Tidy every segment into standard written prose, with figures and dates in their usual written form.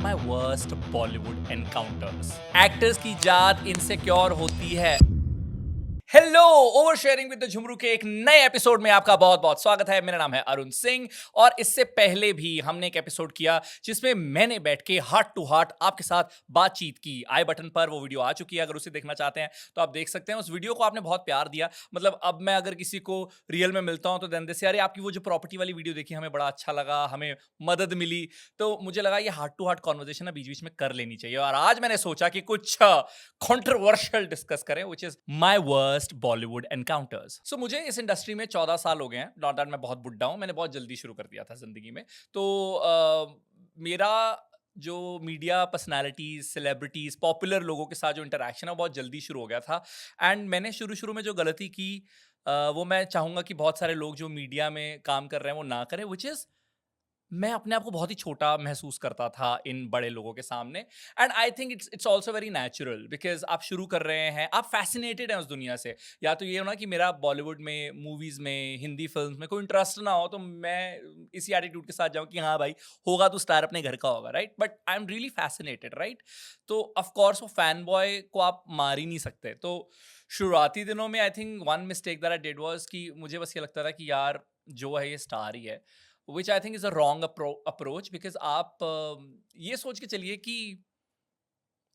माई worst Bollywood encounters. Actors की जात insecure होती है। Hello, oversharing with the Jhumru के एक नए एपिसोड में आपका बहुत बहुत स्वागत है। मेरा नाम है अरुण सिंह और इससे पहले भी हमने एक एपिसोड किया जिसमें मैंने बैठ के हार्ट टू हार्ट आपके साथ बातचीत की। आई बटन पर वो वीडियो आ चुकी है, अगर उसे देखना चाहते हैं तो आप देख सकते हैं। उस वीडियो को आपने बहुत प्यार दिया। मतलब अब मैं अगर किसी को रियल में मिलता हूं तो देन दिस यार आपकी वो जो प्रॉपर्टी वाली वीडियो देखी हमें बड़ा अच्छा लगा, हमें मदद मिली। तो मुझे लगा ये हार्ट टू हार्ट कॉन्वर्जेशन बीच बीच में कर लेनी चाहिए और आज मैंने सोचा कि कुछ कंट्रोवर्शियल डिस्कस करें, which is my worst Bollywood encounters. So मुझे इस इंडस्ट्री में 14 साल हो गए हैं। नॉट दैट मैं बहुत बुड्ढा हूं, मैंने बहुत जल्दी शुरू कर दिया था जिंदगी में। तो मेरा जो मीडिया पर्सनालिटीज, सेलिब्रिटीज, पॉपुलर लोगों के साथ जो इंटरेक्शन है वो बहुत जल्दी शुरू हो गया था। एंड मैंने शुरू शुरू में जो गलती की वो मैं चाहूंगा कि बहुत सारे लोग जो मीडिया में काम कर रहे हैं वो ना करें, व्हिच इज मैं अपने आप को बहुत ही छोटा महसूस करता था इन बड़े लोगों के सामने। And I think it's also very natural because आप शुरू कर रहे हैं, आप फैसिनेटेड हैं उस दुनिया से। या तो ये हो ना कि मेरा बॉलीवुड में, मूवीज में, हिंदी फिल्म में कोई इंटरेस्ट ना हो तो मैं इसी एटीट्यूड के साथ जाऊं कि हाँ भाई होगा तो स्टार अपने घर का होगा, right. But I am really fascinated, right. तो ऑफकोर्स वो फैन बॉय को आप मार ही नहीं सकते। तो शुरुआती दिनों में I think one mistake that I did was कि मुझे बस ये लगता था कि यार जो है ये स्टार ही है, which I think is a wrong approach. Because आप ये सोच के चलिए कि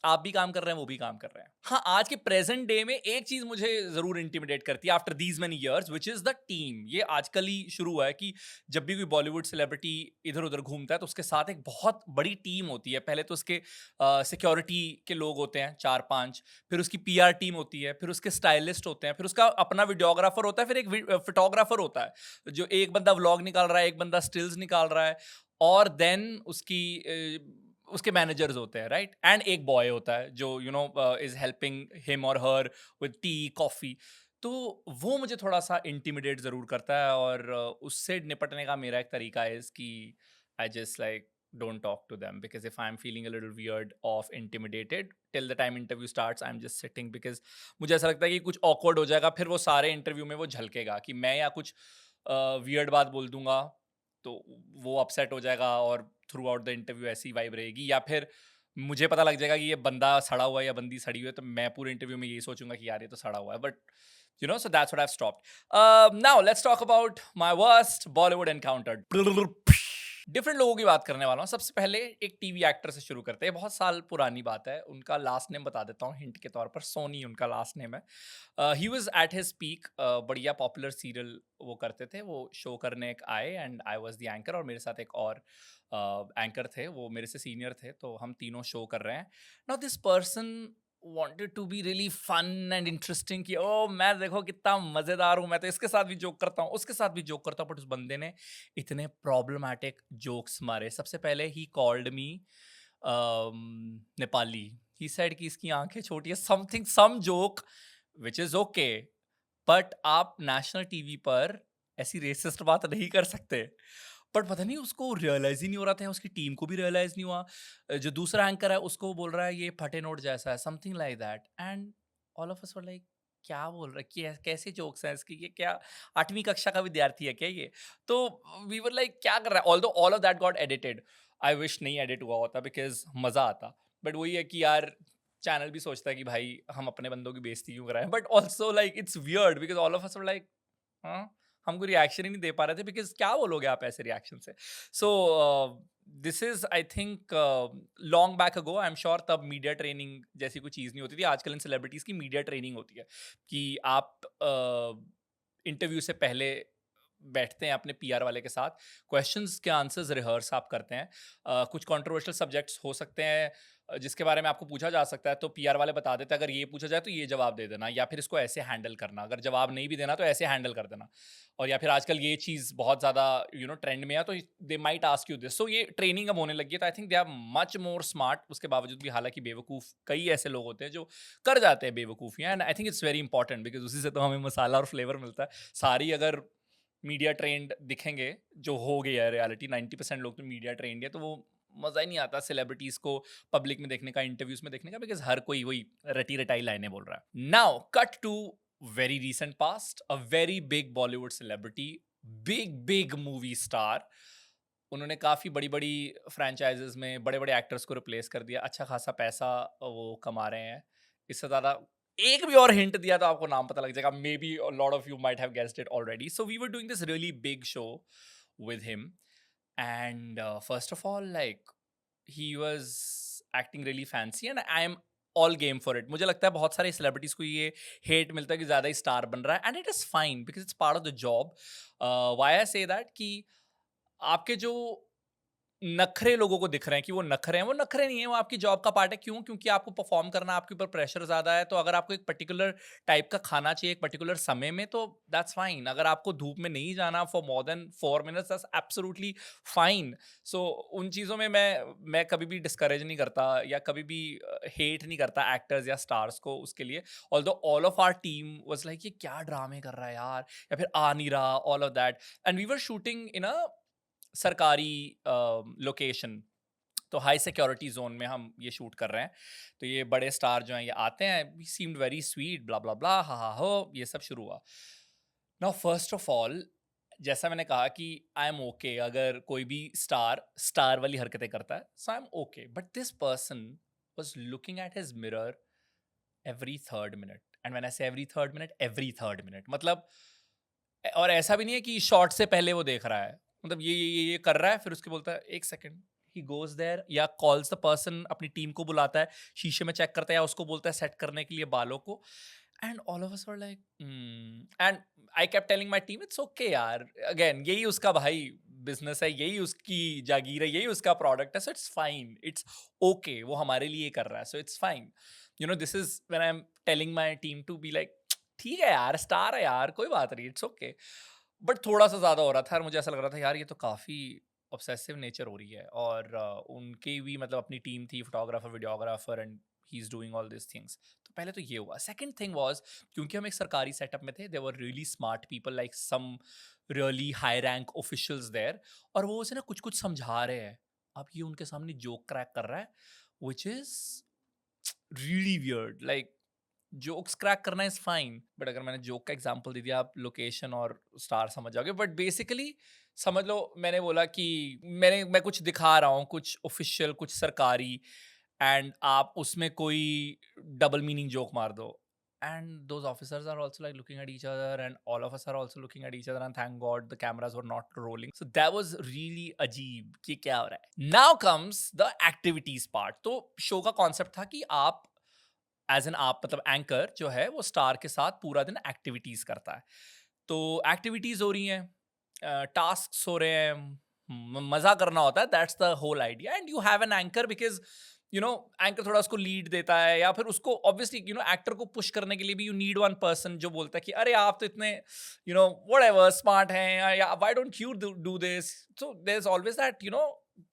आप भी काम कर रहे हैं, वो भी काम कर रहे हैं। हाँ, आज के प्रेजेंट डे में एक चीज मुझे जरूर इंटिमिडेट करती है after these many years, which is the team. ये आजकल ही शुरू हुआ है कि जब भी कोई बॉलीवुड सेलिब्रिटी इधर उधर घूमता है तो उसके साथ एक बहुत बड़ी टीम होती है। पहले तो उसके सिक्योरिटी के लोग होते हैं 4-5, फिर उसकी पीआर टीम होती है, फिर उसके स्टाइलिस्ट होते हैं, फिर उसका अपना वीडियोग्राफर होता है, फिर एक फोटोग्राफर होता है जो एक बंदा व्लॉग निकाल रहा है, एक बंदा स्टिल्स निकाल रहा है, और देन उसकी उसके मैनेजर्स होते हैं, राइट। एंड एक बॉय होता है जो इज हेल्पिंग हिम और हर विद टी कॉफी। तो वो मुझे थोड़ा सा इंटिमिडेट जरूर करता है और उससे निपटने का मेरा एक तरीका है कि I just like don't talk to them, because if I'm feeling a little weird of intimidated till the time interview starts, I'm just sitting, because मुझे ऐसा लगता है कि कुछ awkward हो जाएगा, फिर वो सारे इंटरव्यू में वो झलकेगा कि मैं या कुछ वियर्ड बात बोल दूंगा तो वो अपसेट हो जाएगा और थ्रू आउट द इंटरव्यू ऐसी वाइब रहेगी। या फिर मुझे पता लग जाएगा कि ये बंदा सड़ा हुआ है या बंदी सड़ी हुई है, तो मैं पूरे इंटरव्यू में यही सोचूंगा कि यार ये तो सड़ा हुआ है। But so that's what I've stopped. Now let's talk about my worst Bollywood encounter. Different लोगों की बात करने वाला हूँ। सबसे पहले एक टीवी एक्टर से शुरू करते हैं। बहुत साल पुरानी बात है, उनका लास्ट नेम बता देता हूँ हिंट के तौर पर। सोनी उनका लास्ट नेम है। He was at his peak. बढ़िया पॉपुलर सीरियल वो करते थे। वो शो करने एक आए and I was the anchor, और मेरे साथ एक और एंकर थे, वो मेरे से सीनियर थे। तो हम तीनों शो कर रहे हैं। Now this person wanted to be really fun and interesting कि ओ मैं देखो कितना मजेदार हूँ, मैं तो इसके साथ भी जोक करता हूँ, उसके साथ भी जोक करता हूँ। बट उस बंदे ने इतने प्रॉब्लमैटिक जोक्स मारे। सबसे पहले he called me Nepali. He said कि इसकी आंखें छोटी है, something some joke which is okay, but आप नेशनल टीवी पर ऐसी रेसिस्ट बात नहीं कर सकते। बट पता नहीं उसको रियलाइज ही नहीं हो रहा था, उसकी टीम को भी रियलाइज नहीं हुआ। जो दूसरा एंकर है उसको वो बोल रहा है ये फटे नोट जैसा है, something like that. And all of us were like क्या बोल रहा है, कि कैसे जोक्स हैं इसकी, ये क्या 8वीं कक्षा का विद्यार्थी है क्या ये। तो वी वर लाइक क्या कर रहा है। All of that got edited. I wish नहीं एडिट हुआ होता, बिकॉज मजा आता। बट वही है कि यार चैनल भी सोचता है कि भाई हम अपने बंदों की बेइज्जती क्यों कराएं। But also like it's weird because all of us were like हाँ, हमको रिएक्शन ही नहीं दे पा रहे थे, बिकॉज क्या बोलोगे आप ऐसे रिएक्शन से। So this is I think long back ago. I am sure तब मीडिया ट्रेनिंग जैसी कोई चीज़ नहीं होती थी। आजकल इन सेलिब्रिटीज़ की मीडिया ट्रेनिंग होती है कि आप इंटरव्यू से पहले बैठते हैं अपने पीआर वाले के साथ, क्वेश्चंस के आंसर्स रिहर्स आप करते हैं। कुछ कंट्रोवर्शियल सब्जेक्ट्स हो सकते हैं जिसके बारे में आपको पूछा जा सकता है, तो पीआर वाले बता देते हैं अगर ये पूछा जाए तो ये जवाब दे देना, या फिर इसको ऐसे हैंडल करना, अगर जवाब नहीं भी देना तो ऐसे हैंडल कर देना। और या फिर आजकल ये चीज़ बहुत ज़्यादा ट्रेंड में है, तो they might ask you this. So ये ट्रेनिंग अब होने लगी है, तो I think they are much more smart. उसके बावजूद भी हालांकि बेवकूफ़ कई ऐसे लोग होते हैं जो कर जाते हैं बेवकूफ़ियाँ। And I think it's very important, because उसी से तो हमें मसाला और फ्लेवर मिलता है। सारी अगर मीडिया ट्रेंड दिखेंगे, जो हो गया है रियलिटी, 90% लोग तो मीडिया ट्रेंड है, तो वो मज़ा ही नहीं आता सेलिब्रिटीज़ को पब्लिक में देखने का, इंटरव्यूज में देखने का, बिकॉज हर कोई वही रटी रटाई लाइनें बोल रहा है। Now cut to very recent past, a very big Bollywood celebrity, big big movie star उन्होंने काफ़ी बड़ी-बड़ी फ्रैंचाइज़ेज़ में बड़े-बड़े एक्टर्स को रिप्लेस कर दिया। अच्छा खासा पैसा वो कमा रहे हैं। इससे ज़्यादा एक भी और हिंट दिया तो आपको नाम पता लग जाएगा। Maybe a lot of you might have guessed it already. So we were doing this really big show with him and first of all like he was acting really fancy and I am all game for it. मुझे लगता है बहुत सारे celebrities को ये hate मिलता है कि ज्यादा ही स्टार बन रहा है and it is fine because it's part of the job. Why I say that कि आपके जो नखरे लोगों को दिख रहे हैं कि वो नखरे हैं, वो नखरे नहीं है, वो आपकी जॉब का पार्ट है. क्यों? क्योंकि आपको परफॉर्म करना, आपके ऊपर प्रेशर ज्यादा है. तो अगर आपको एक पर्टिकुलर टाइप का खाना चाहिए एक पर्टिकुलर समय में, तो दैट्स फाइन. अगर आपको धूप में नहीं जाना for more than 4 minutes, that's absolutely fine. So उन चीज़ों में मैं कभी भी डिस्करेज नहीं करता या कभी भी हेट नहीं करता एक्टर्स या स्टार्स को उसके लिए. Although all of our team was like ये क्या ड्रामे कर रहा है यार, या फिर आ नहीं रहा, all of that. And we were shooting in a सरकारी लोकेशन, तो हाई सिक्योरिटी जोन में हम ये शूट कर रहे हैं. तो ये बड़े स्टार जो हैं ये आते हैं, वी सीम्ड वेरी स्वीट, ब्ला ब्ला ब्ला, हा हा हो, ये सब शुरू हुआ. नाउ फर्स्ट ऑफ ऑल, जैसा मैंने कहा कि आई एम ओके अगर कोई भी स्टार स्टार वाली हरकतें करता है, so I am okay. But this person was looking at his mirror every third minute. And when I say every third minute मतलब, और ऐसा भी नहीं है कि शॉट से पहले वो देख रहा है. मतलब ये कर रहा है, फिर उसके बोलता है एक सेकंड, ही गोज देयर या कॉल्स द पर्सन, अपनी टीम को बुलाता है, शीशे में चेक करता है या उसको बोलता है सेट करने के लिए बालों को. And all of us were like, and I kept telling my team it's okay यार, अगेन यही उसका भाई बिजनेस है, यही उसकी जागीर है, यही उसका प्रोडक्ट है, so it's fine, it's okay, वो हमारे लिए कर रहा है, so it's fine. This is when I am telling my team to be like ठीक है यार, स्टार है यार, कोई बात नहीं, इट्स ओके. बट थोड़ा सा ज़्यादा हो रहा था और मुझे ऐसा लग रहा था यार ये तो काफ़ी ऑब्सेसिव नेचर हो रही है. और उनकी भी मतलब अपनी टीम थी, photographer, videographer, and he is doing all this things. तो पहले तो ये हुआ. सेकंड थिंग वाज, क्योंकि हम एक सरकारी सेटअप में थे, there were really smart people, like some really high rank officials there, और वो उसे ना कुछ कुछ समझा रहे हैं. अब ये उनके सामने जोक क्रैक कर रहा है, which is really weird. Like jokes crack करना इज फाइन, बट अगर मैंने जोक का एग्जांपल दे दिया, आप लोकेशन और स्टार समझ जाओगे. बट बेसिकली समझ लो, मैंने बोला कि मैं कुछ दिखा रहा हूँ, कुछ ऑफिशियल, कुछ सरकारी, एंड आप उसमें कोई डबल मीनिंग जोक मार दो. And those officers are also like looking at each other, and all of us are also looking at each other, and thank God the cameras were not rolling. So that was really अजीब कि क्या हो रहा है. Now comes the activities part. तो show का concept था कि आप एज एन आप मतलब एंकर जो है वो स्टार के साथ पूरा दिन एक्टिविटीज करता है. तो एक्टिविटीज हो रही हैं, टास्क हो रहे हैं, मजा करना होता है, that's the whole idea. And you have an anchor because anchor थोड़ा उसको लीड देता है, या फिर उसको ऑब्वियसली एक्टर को पुश करने के लिए भी यू नीड वन पर्सन जो बोलता है कि अरे आप तो इतने व्हाटएवर स्मार्ट हैं, या why don't you do this. So there is always that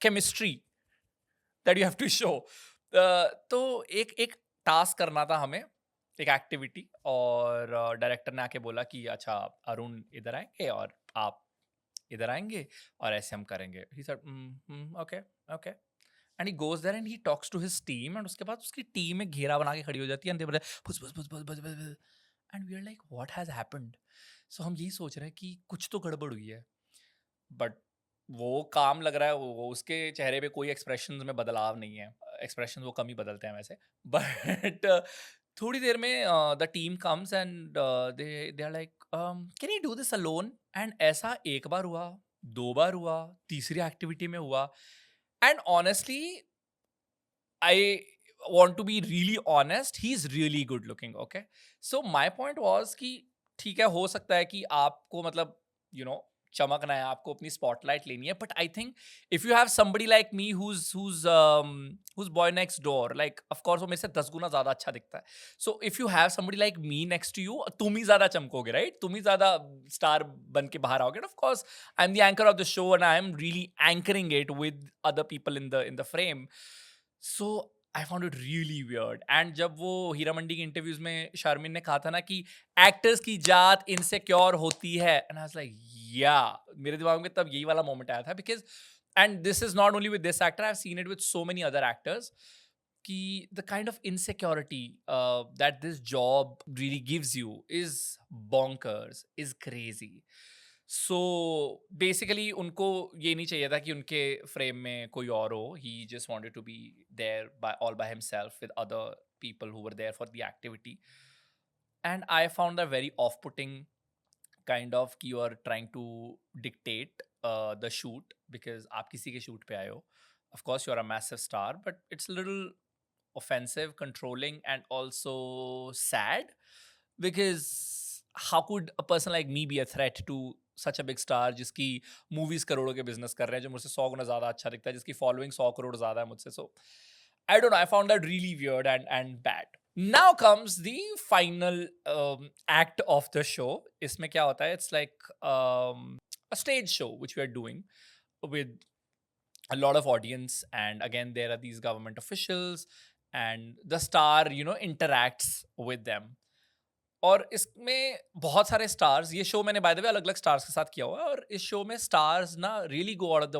chemistry that you have to show. तो एक एक टास्क करना था हमें, एक एक्टिविटी, और डायरेक्टर ने आके बोला कि अच्छा अरुण इधर आएंगे और आप इधर आएंगे और ऐसे हम करेंगे. He said okay okay. And he goes there and he talks to his team, and उसके बाद उसकी टीम में घेरा बना के खड़ी हो जाती है, एंड दे बोले बस बस बस बस बस बस, and we are like what has happened. So हम यही सोच रहे हैं कि कुछ तो गड़बड़ हुई है. बट वो काम लग रहा है, वो उसके चेहरे पे कोई एक्सप्रेशंस में बदलाव नहीं है. एक्सप्रेशन वो कम ही बदलते हैं वैसे. बट थोड़ी देर में the team comes and they are like can you do this alone. And ऐसा एक बार हुआ, दो बार हुआ, तीसरी एक्टिविटी में हुआ. And honestly I want to be really honest, he's really good looking, okay? So my point was कि ठीक है, हो सकता है कि आपको मतलब चमकना है, आपको अपनी स्पॉटलाइट लेनी है, but I think if you have somebody like me who's boy next door, like of course वो मेरे से 10 गुना ज्यादा अच्छा दिखता है. So if you have somebody like me next to you, तुम ही ज्यादा चमकोगे, right? तुम ही ज्यादा स्टार बन के बाहर आओगे. And of course I'm the anchor of the show and I'm really anchoring it with other people in the frame. So I found it really weird. And जब वो हीरा मंडी के इंटरव्यूज में शारमिन ने कहा था ना कि एक्टर्स की जात इनसिक्योर होती है, एंड आई वाज लाइक या, मेरे दिमाग में तब यही वाला मोमेंट आया था. Because and this is not only with this actor, I have seen it with so many other actors, कि the kind of insecurity that this job really gives you is bonkers, is crazy. So basically उनको ये नहीं चाहिए था कि उनके frame में कोई और हो. He just wanted to be there by all by himself with other people who were there for the activity. And I found that very off putting, kind of कि you are trying to dictate the shoot because आप किसी के shoot पे आए हो. Of course you are a massive star, but it's a little offensive, controlling, and also sad because how could a person like me be a threat to such a big star जिसकी movies करोड़ों के business कर रहे हैं, जो मुझसे 100 गुना ज़्यादा अच्छा दिखता है, जिसकी following 100 करोड़ ज़्यादा है मुझसे. So I don't know, I found that really weird and bad. Now comes the final act of the show. इसमें क्या होता है? It's like a stage show which we are doing with a lot of audience, and again there are these government officials, and the star interacts with them. और इसमें बहुत सारे stars, ये show मैंने बाय द वे अलग अलग stars के साथ किया हुआ है, और इस शो में स्टार्स ना really go out of the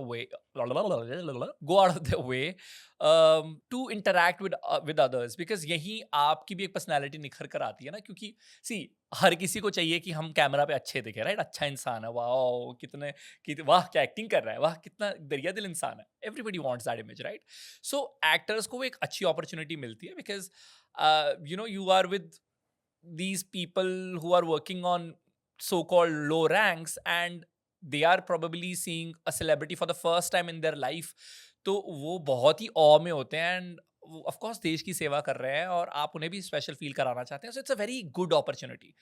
way to interact with others, because यही आपकी भी एक पर्सनैलिटी निखर कर आती है ना. क्योंकि सी हर किसी को चाहिए कि हम कैमरा पे अच्छे दिखे, राइट? अच्छा इंसान है, वाह वाह क्या एक्टिंग कर रहा है, वाह कितना दरिया दिल इंसान है. Everybody wants that image, right? So actors को वो एक अच्छी अपॉर्चुनिटी मिलती है because you are with these people who are working on so-called low ranks, and they are probably seeing a celebrity for the first time in their life. तो वो बहुत ही awe में होते हैं, and of course देश की सेवा कर रहे हैं, और आप उन्हें भी स्पेशल फील कराना चाहते हैं. So it's a very good opportunity.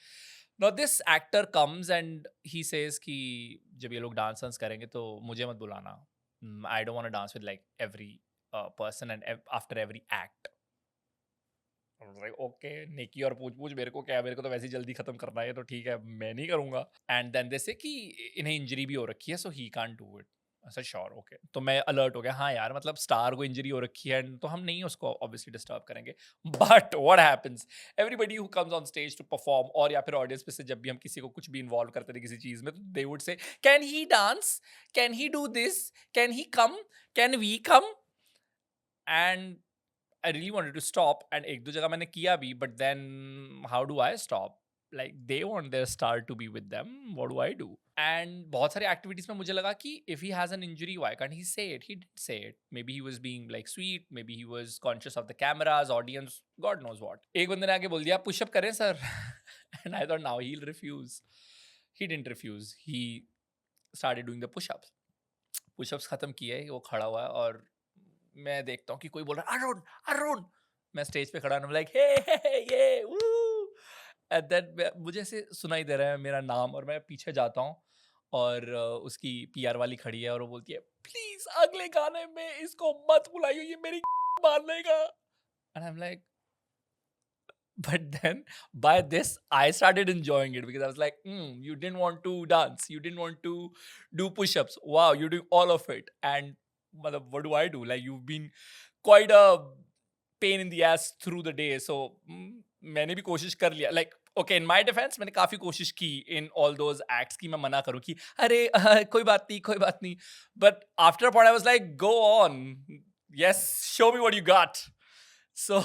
Now this actor comes and he says कि जब ये लोग डांस करेंगे तो मुझे मत बुलाना. I don't want to dance with like every person and after every act. Okay नेकी और पूछ पूछ मेरे को क्या है, मेरे को तो वैसे ही जल्दी खत्म करना है, तो ठीक है मैं नहीं करूंगा. एंड देन दे से कि इन्हें इंजरी भी हो रखी है, सो ही कांट डू इट. अच्छा श्योर ओके. तो मैं अलर्ट हो गया, हाँ यार मतलब स्टार को इंजरी हो रखी है तो हम नहीं उसको ऑब्वियसली डिस्टर्ब करेंगे. But what happens, everybody who comes on stage to perform, और या फिर ऑडियंस में से जब भी हम किसी को कुछ भी इन्वॉल्व करते थे किसी चीज में, तो they would say can he dance, can he do this, can he come, can we come. And I really wanted to stop, and एक दो जगह मैंने किया भी, but then how do I stop? Like they want their star to be with them. What do I do? And बहुत सारी activities में मुझे लगा कि if he has an injury, why can't he say it? He didn't say it. Maybe he was being like sweet. Maybe he was conscious of the cameras, audience, God knows what. एक बंदे ने आके बोल दिया push up करें sir, and I thought now he'll refuse. He didn't refuse. He started doing the push-ups. Push-ups खत्म किए, वो खड़ा हुआ है, और मैं देखता हूँ कि कोई बोल रहा है अरुण अरुण. मैं स्टेज पे खड़ा हूँ, लाइक हे ये वू. एट दैट मुझे ऐसे सुनाई दे रहा है मेरा नाम, और मैं पीछे जाता हूँ, और उसकी पीआर वाली खड़ी है, और वो बोलती है प्लीज अगले गाने में इसको मत बुलाइयो, ये मेरी मार लेगा. And I am like, but then by this I started enjoying it because I was like, you didn't want to dance, you didn't want to do push-ups, wow, you're doing all of it. And what do I do? Like, you've been quite a pain in the ass through the day, so मैंने भी कोशिश कर लिया. Like, okay, in my defense मैंने काफी कोशिश की in all those acts कि मैं मना करूँ कि अरे कोई बात नहीं. But after a point I was like, go on, yes, show me what you got. So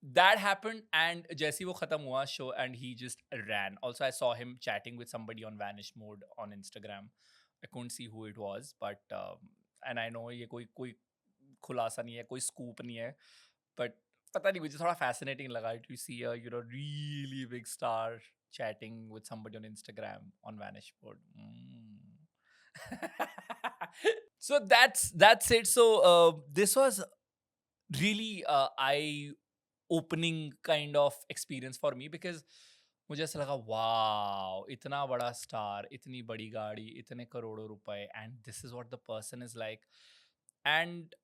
that happened, and जैसे ही वो खत्म हुआ show, and he just ran. Also I saw him chatting with somebody on vanish mode on Instagram. I couldn't see who it was, but and I know ये कोई खुलासा नहीं है, कोई scoop नहीं है, but पता नहीं मुझे थोड़ा fascinating लगा to see a really big star chatting with somebody on Instagram on vanish mode. So that's it. So this was really eye opening kind of experience for me, because मुझे ऐसा लगा wow, इतना बड़ा star, इतनी बड़ी गाड़ी, इतने करोड़ों रुपए, and this is what the person is like. And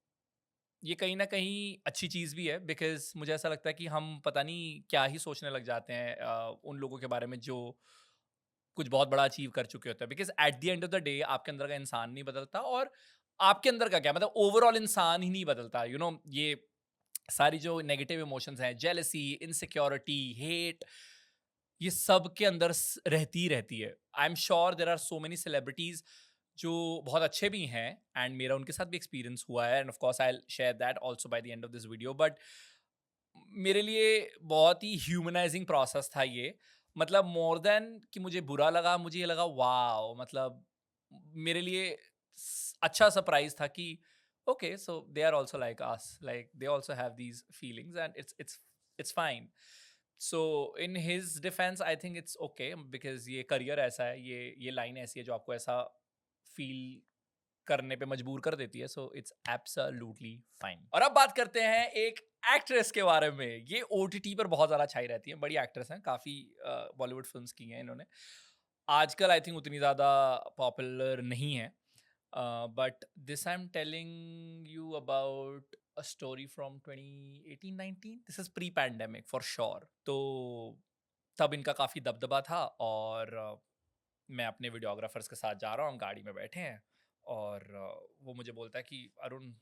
ये कहीं ना कहीं अच्छी चीज़ भी है, बिकॉज मुझे ऐसा लगता है कि हम पता नहीं क्या ही सोचने लग जाते हैं उन लोगों के बारे में जो कुछ बहुत बड़ा अचीव कर चुके होते हैं. Because at the end of the day आपके अंदर का इंसान नहीं बदलता, और आपके अंदर का क्या मतलब ओवरऑल इंसान ही नहीं बदलता. ये सारी जो नेगेटिव इमोशंस हैं, जेलसी, इनसिक्योरिटी, हेट, ये सब के अंदर रहती है. I am sure there are so many celebrities जो बहुत अच्छे भी हैं, एंड मेरा उनके साथ भी एक्सपीरियंस हुआ है, and of course I will share that also by the end of this video. But मेरे लिए बहुत ही ह्यूमनाइजिंग प्रोसेस था ये. मतलब मोर देन कि मुझे बुरा लगा, मुझे ये लगा वाओ! मतलब मेरे लिए अच्छा सरप्राइज़ था कि okay, so they are also like us, like they also have these feelings and it's fine. So in his defence I think it's okay, because ये करियर ऐसा है, ये लाइन ऐसी है जो आपको ऐसा फील करने पे मजबूर कर देती है, सो इट्स एब्सोल्युटली फाइन। और अब बात करते हैं एक एक्ट्रेस के बारे में। ये ओटीटी पर बहुत ज़्यादा छाई रहती हैं, बड़ी एक्ट्रेस हैं, काफ़ी बॉलीवुड फ़िल्म्स की हैं इन्होंने। आजकल आई थिंक उतनी ज़्यादा पॉपुलर नहीं है, but this I am telling you about a story from 2018-19, this is pre pandemic for sure. तो तब इनका काफ़ी दबदबा था और मैं अपने वीडियोग्राफर्स के साथ जा रहा हूँ, हम गाड़ी में बैठे हैं और वो मुझे बोलता है कि अरुण,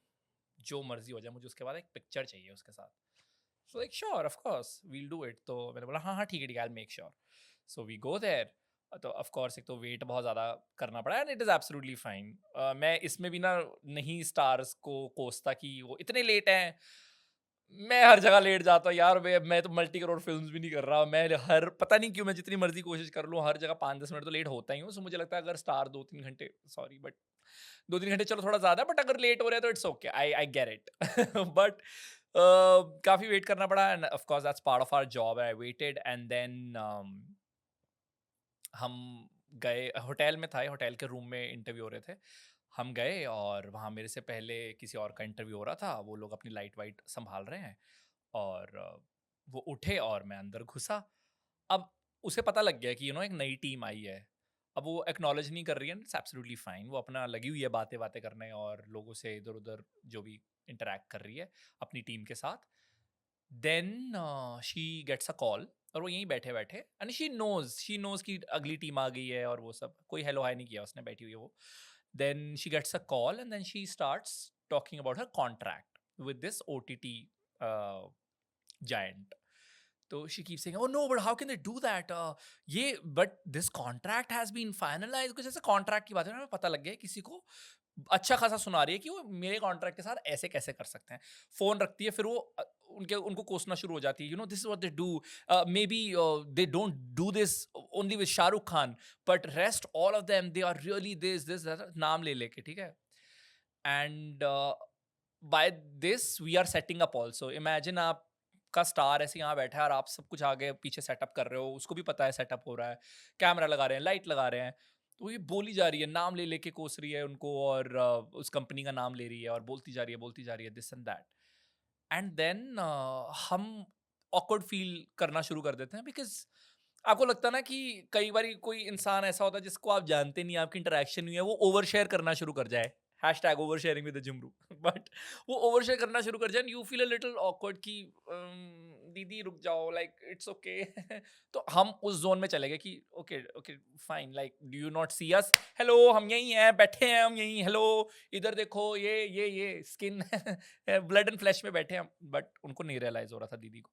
जो मर्जी हो जाए, मुझे उसके बाद एक पिक्चर चाहिए उसके साथ। So like sure, of course we'll do it. तो मैंने बोला हाँ हाँ ठीक है ठीक है, I make sure. So we go there. तो ऑफ कोर्स एक तो वेट बहुत ज़्यादा करना पड़ा and it is absolutely fine. मैं इसमें भी ना नहीं स्टार्स को कोसता कि वो इतने लेट हैं। मैं हर जगह लेट जाता हूँ यार। मैं तो मल्टी करोड़ फिल्म्स भी नहीं कर रहा। मैं हर पता नहीं क्यों, मैं जितनी मर्जी कोशिश कर लूँ, हर जगह 5-10 मिनट तो लेट होता ही हूँ। सो मुझे लगता है अगर स्टार 2-3 घंटे, सॉरी बट 2-3 घंटे चलो थोड़ा ज़्यादा, बट अगर लेट हो रहा है तो it's okay, I get it. But काफ़ी वेट करना पड़ा and of course that's part of our job. I waited and then हम गए, होटल में था, होटल के रूम में इंटरव्यू हो रहे थे। हम गए और वहाँ मेरे से पहले किसी और का इंटरव्यू हो रहा था। वो लोग अपनी लाइट वाइट संभाल रहे हैं और वो उठे और मैं अंदर घुसा। अब उसे पता लग गया कि एक नई टीम आई है। अब वो एक्नॉलेज नहीं कर रही है, इट्स एब्सोल्युटली फाइन। वो अपना लगी हुई है बातें बातें करने और लोगों से इधर उधर जो भी इंटरेक्ट कर रही है अपनी टीम के साथ। Then she gets a call और वो यहीं बैठे बैठे एंड शी नोज कि अगली टीम आ गई है और वो सब। कोई हेलो हाय नहीं किया उसने, बैठी हुई है वो। Then she gets a call and then she starts talking about her contract with this OTT giant. So she keeps saying, "Oh no, but how can they do that? But this contract has been finalized." कुछ ऐसे contract की बात है ना, हमें पता लग गया किसी को अच्छा खासा सुना रही है कि वो मेरे कॉन्ट्रैक्ट के साथ ऐसे कैसे कर सकते हैं। फोन रखती है, फिर वो उनको कोसना शुरू हो जाती है। This is what they do, maybe they don't do this only with Shahrukh Khan, but rest all of them they are really this नाम ले लेके, ठीक है। And by this we are setting up also. Imagine आप का star ऐसे यहाँ बैठा है और आप सब कुछ आगे पीछे सेटअप कर रहे हो, उसको भी पता है सेटअप हो रहा है, कैमरा लगा रहे हैं, लाइट लगा रहे हैं। तो ये बोली जा रही है, नाम ले लेके कोस रही है उनको और उस कंपनी का नाम ले रही है और बोलती जा रही है this and that. And then हम ऑकवर्ड फील करना शुरू कर देते हैं, बिकॉज आपको लगता है ना कि कई बार कोई इंसान ऐसा होता है जिसको आप जानते नहीं, आपकी इंटरेक्शन नहीं है, वो ओवर शेयर करना शुरू कर जाए। Hashtag oversharing with Jhumru. But वो ओवर शेयर करना शुरू कर जाए, you feel a little awkward कि दीदी रुक जाओ, लाइक इट्स ओके। तो हम उस जोन में चले गए कि okay okay fine, like do you not see us, hello हम यही हैं, बैठे हैं हम यही, हेलो इधर देखो, ये स्किन ब्लड एंड फ्लैश में बैठे हैं। बट उनको नहीं रियलाइज हो रहा था दीदी को।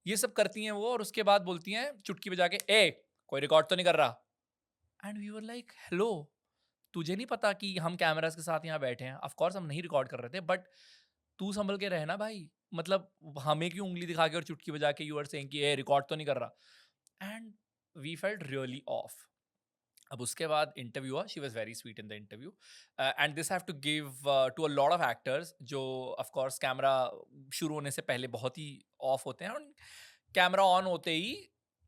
ये सब करती हैं वो और उसके बाद बोलती हैं चुटकी बजा के, ए कोई रिकॉर्ड तो नहीं कर रहा। And we were like hello, तुझे नहीं पता कि हम कैमरास के साथ यहाँ बैठे हैं? ऑफ कोर्स हम नहीं रिकॉर्ड कर रहे थे, बट तू संभल के रहना भाई। मतलब हमें क्यों उंगली दिखा के और चुटकी बजा के यू आर सेइंग कि ए रिकॉर्ड तो नहीं कर रहा। And we felt really off. अब उसके बाद इंटरव्यू हुआ, she was very sweet in the interview and this have to give to a lot of actors जो ऑफ कोर्स कैमरा शुरू होने से पहले बहुत ही ऑफ होते हैं और कैमरा ऑन होते ही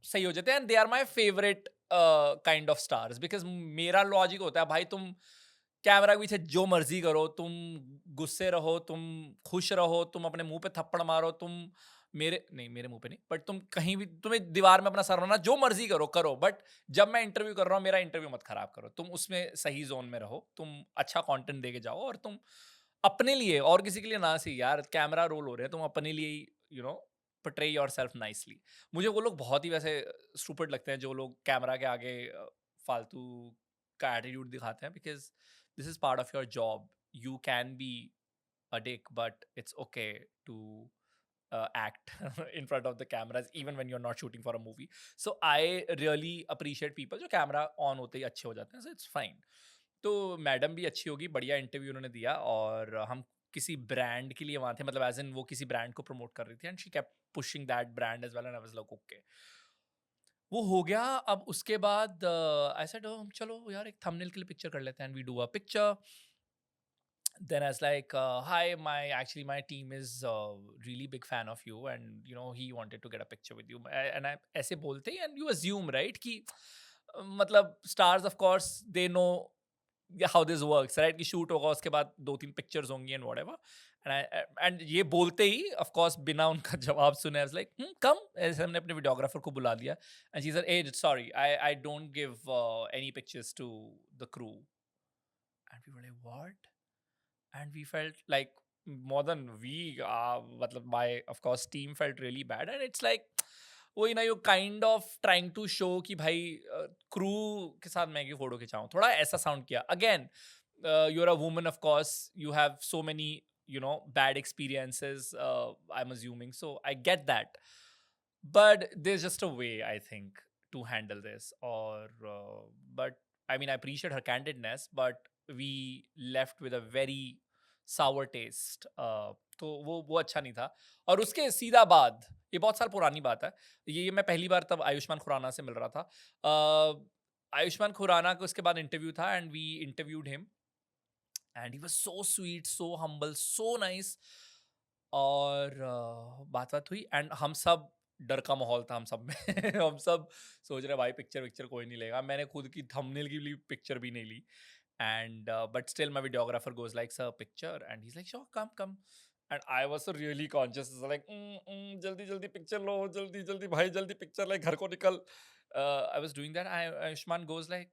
सही हो जाते हैं। And they are my favourite kind of stars, because मेरा लॉजिक होता है भाई, तुम कैमरा के पीछे जो मर्जी करो, तुम गुस्से रहो, तुम खुश रहो, तुम अपने मुंह पे थप्पड़ मारो, तुम मेरे मुंह पे नहीं, बट तुम कहीं भी, तुम्हें दीवार में अपना सर मारना, जो मर्जी करो, बट जब मैं इंटरव्यू कर रहा हूँ, मेरा इंटरव्यू मत खराब करो। तुम उसमें सही जोन में रहो, तुम अच्छा कंटेंट दे के जाओ और तुम अपने लिए और किसी के लिए ना सी यार, कैमरा रोल हो रहे हैं, तुम अपने लिए ही portray yourself nicely। मुझे वो लोग बहुत ही वैसे स्टूपिड लगते हैं जो लोग कैमरा के आगे फालतू का एटीट्यूड दिखाते हैं, because this is part of your job. You can be a dick, but it's okay to act in front of the cameras even when you're not shooting for a movie. So I really appreciate people जो camera on होते ही अच्छे हो जाते हैं, so it's fine। तो madam भी अच्छी होगी, बढ़िया इंटरव्यू उन्होंने दिया और हम किसी ब्रांड के लिए वहाँ थे, मतलब एज इन वो किसी ब्रांड को प्रमोट कर रही थी and she kept pushing that brand as well and I was like okay. वो हो गया। अब उसके बाद आई सेड चलो यार एक थंबनेल के लिए पिक्चर कर लेते हैं, and we do a picture. Then I was like, hi, my actually my team is really big fan of you, and you know he wanted to get a picture with you. And I ऐसे बोलते ही, and you assume right कि मतलब stars of course they know how this works, right? कि shoot होगा, उसके बाद 2-3 pictures होंगी and whatever. And ये बोलते ही of course बिना उनका जवाब सुने I was like, come, ऐसे हमने अपने videographer को बुला लिया, and she said, hey, sorry, I don't give any pictures to the crew. And we were like, what? And we felt like more than we matlab my of course team felt really bad, and it's like वही ना, you kind of trying to show कि भाई crew के साथ मैं क्यों photo खिंचाऊं, थोड़ा ऐसा sound किया again. You're a woman, of course you have so many, you know, bad experiences, I'm assuming, so I get that, but there's just a way I think to handle this, or but I mean I appreciate her candidness, but we left with a very sour taste. तो वो अच्छा नहीं था। और उसके सीधा बाद, ये बहुत साल पुरानी बात है, ये मैं पहली बार तब आयुष्मान खुराना से मिल रहा था। आयुष्मान खुराना का उसके बाद इंटरव्यू था, and we interviewed him, and he was so sweet, so humble, so nice. और बात हुई, एंड हम सब, डर का माहौल था हम सब में हम सब सोच रहे भाई पिक्चर विक्चर कोई नहीं लेगा, मैंने खुद की थंबनेल की लिए पिक्चर भी नहीं ली। And but still my videographer goes like, sir, picture, and he's like, sure, come. And I was so really conscious, it's like jaldi jaldi picture lo, jaldi bhai, jaldi picture, like ghar ko nikal. I was doing that. Ayushman goes like,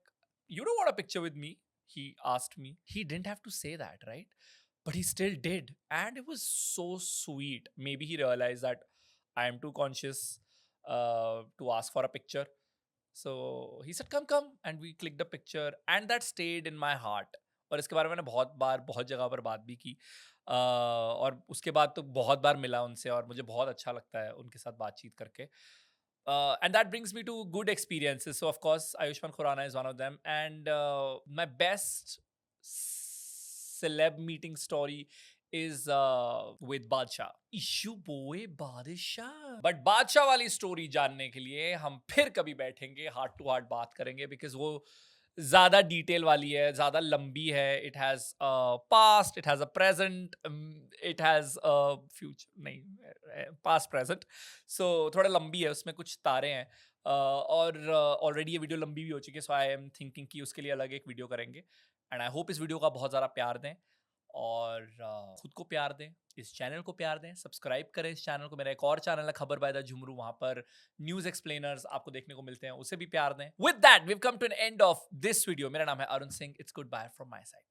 you don't want a picture with me? He asked me. He didn't have to say that, right? But he still did, and it was so sweet. Maybe he realized that I am too conscious to ask for a picture. So he said, come, and we clicked the picture, and that stayed in my heart. और इसके बारे में मैंने बहुत बार बहुत जगह पर बात भी की, और उसके बाद तो बहुत बार मिला उनसे, और मुझे बहुत अच्छा लगता है उनके साथ बातचीत करके। And that brings me to good experiences. So of course Ayushman Khurrana is one of them, and my best celeb meeting story is with Badshah. Issue boy Badshah. But Badshah वाली स्टोरी जानने के लिए हम फिर कभी बैठेंगे, heart to heart बात करेंगे, बिकॉज वो ज्यादा डिटेल वाली है, ज्यादा लंबी है। It has past, it has a present, it has future, नहीं पास्ट प्रेजेंट, सो थोड़ा लंबी है, उसमें कुछ तारे हैं। और ऑलरेडी ये वीडियो लंबी भी हो चुकी है, सो आई एम थिंकिंग कि उसके लिए अलग एक वीडियो करेंगे। एंड आई होप इस वीडियो का बहुत ज़्यादा प्यार दें, और खुद को प्यार दें, इस चैनल को प्यार दें, सब्सक्राइब करें इस चैनल को। मेरा एक और चैनल है खबर बाय द झुमरू, वहां पर न्यूज एक्सप्लेनर्स आपको देखने को मिलते हैं, उसे भी प्यार दें। With that we have come to an end of this video. मेरा नाम है Arun Singh. It's goodbye from my side.